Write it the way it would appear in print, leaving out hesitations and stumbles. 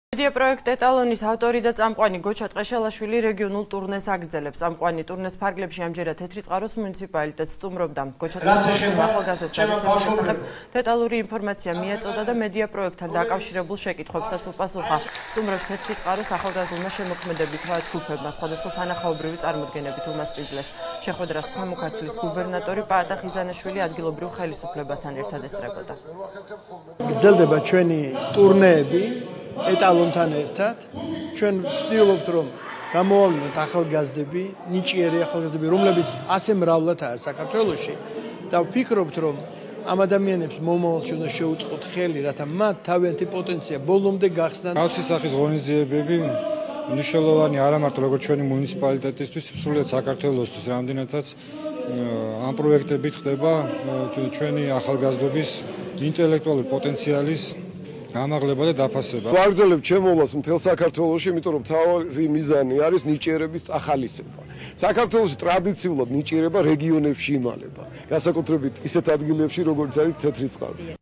Media პროექტ ეტალონის ავტორი და წამყვანი გოჩა ტყეშელაშვილი რეგიონულ ტურნეს აგრძელებს. წამყვანი ტურნეს ფარგლებში ამჯერად თეთრი წყაროს მუნიციპალიტეტს სტუმრობდა. გოჩა ტყეშელაშვილმა ახალგაზრდებს გადაცემის შესახებ დეტალური ინფორმაცია მიაწოდა და მედია პროექტთან დაკავშირებულ შეკითხვებსაც უპასუხა. სტუმრებს თეთრი წყაროს ახალგაზრდულმა შემოქმედებით ჯგუფებმა სხვადასხვა სანახაობრივი წარმოდგენებით უმასპინძლეს. შეხვედრას ქვემო-ქართლის გუბერნატორი პაატა ხიზანაშვილი ადგილობრივ ხელისუფლებასთან ერთად ესწრებოდა. გრძელდება ჩვენი ტურნეები ეტალონთან ერთად ჩვენ ვცდილობთ რომ გამოვავლინოთ ახალგაზრდები, ნიჭიერი ახალგაზრდები, რომლებიც ასე მრავლადაა საქართველოში და ვფიქრობთ რომ ამ ადამიანებს მომავალში უნდა შეუწყოთ ხელი, რათა მათ თავიანთი პოტენცია ბოლომდე გახსნან. კავშირის სახის ღონისძიებები მნიშვნელოვანი არა მარტო როგორც ჩვენი მუნიციპალიტეტისთვის, სრულიად საქართველოსთვის, რამდენადაც ამ პროექტებით ხდება ჩვენი ახალგაზრდობის ინტელექტუალური პოტენციალის გამაღლება და დაფასება. ვაგრძელებ ჩემს მთელ საქართველოში, იმიტომ რომ თავი მიზანი არის ნიჭიერების ახალისება. საქართველოში ტრადიციულად ნიჭიერება რეგიონებში იმალება, განსაკუთრებით ისეთ ადგილებში, როგორც არის თეთრი წყარო.